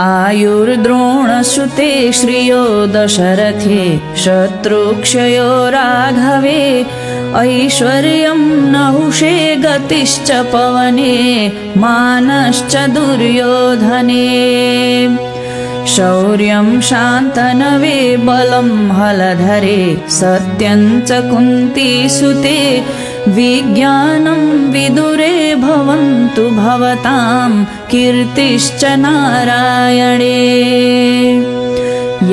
आयुर्द्रोणसुते श्रियो दशरथे शत्रुक्षयो राघवे ऐश्वर्यं नहुषे गतिश्च पवने मानश्च दुर्योधने शौर्यं शान्तनवे बलं हलधरे सत्यं च कुन्तीसुते विज्ञानं विदुरे भवन्तु भवतां कीर्तिश्च नारायणे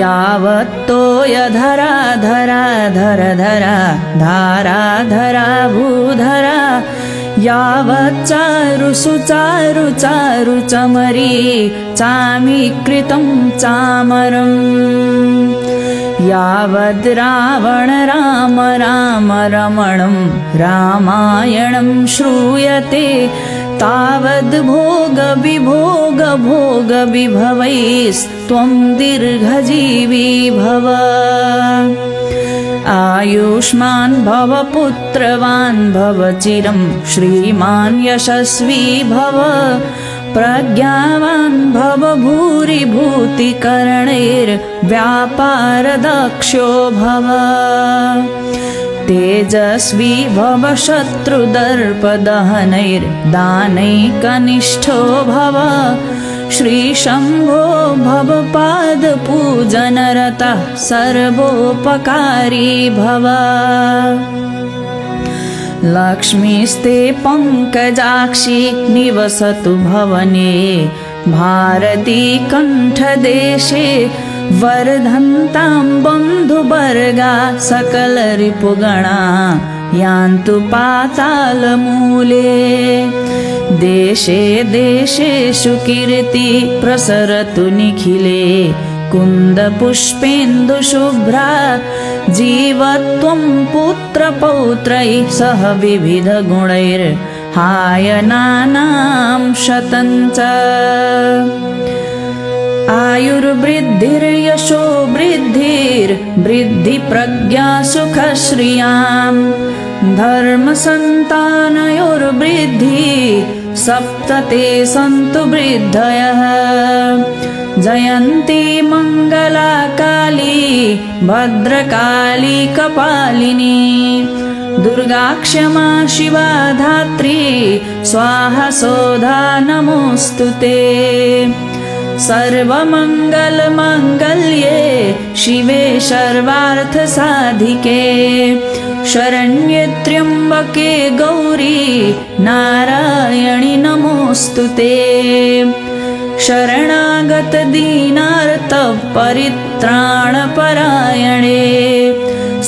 यावत्तोयधरा धरा धरधरा धाराधरा भूधरा यावच्चारु सुचारु चारु चमरी चामीकृतं चामरम् यावद् रावण राम राम रमणं रामायणं श्रूयते तावद् भोग विभोग भोग विभवैस्त्वं दीर्घजीवी भव आयुष्मान् भव पुत्रवान् भव चिरं श्रीमान् यशस्वी भव प्रज्ञावान् भव भूरि भूतिकरणैर्व्यापारदक्षो भव तेजस्वी भव शत्रुदर्पदहनैर्दानैकनिष्ठो भव श्रीशम्भो भव पादपूजनरतः सर्वोपकारी भव लक्ष्मीस्ते पङ्कजाक्षी निवसतु भवने भारती कण्ठदेशे वर्धन्तां बन्धुवर्गा सकलरिपुगणा यान्तु पातालमूले देशे देशेषु कीर्ति प्रसरतु निखिले कुन्दपुष्पेन्दुशुभ्रा जीवत्वं पुत्रपौत्रैः सह विविधगुणैर्हायनानां शतञ्च आयुर्वृद्धिर्यशो वृद्धिर्वृद्धिप्रज्ञा सुखश्रियां धर्मसन्तानयोर्वृद्धि सप्तते सन्तु वृद्धयः जयन्ती मङ्गला काली भद्रकाली कपालिनी दुर्गा क्षमा शिवा धात्री स्वाहा सोधा नमोऽस्तु ते सर्वमङ्गलमाङ्गल्ये शिवे सर्वार्थसाधिके शरण्ये त्र्यम्बके गौरी नारायणि नमोऽस्तु ते शरणागत दीनार्त परित्राणपरायणे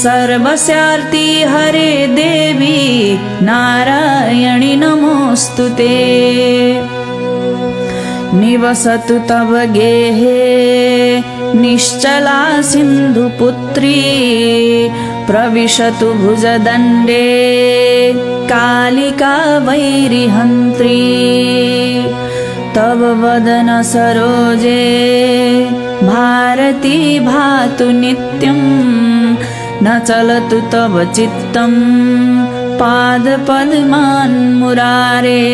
सर्वस्यार्ति हरे देवी नारायणि नमोऽस्तु ते निवसतु तव गेहे निश्चला सिन्धुपुत्री प्रविशतु भुजदण्डे कालिका वैरिहन्त्री तव वदन सरोजे भारती भातु नित्यं न चलतु तव चित्तं पादपद्मान् मुरारे।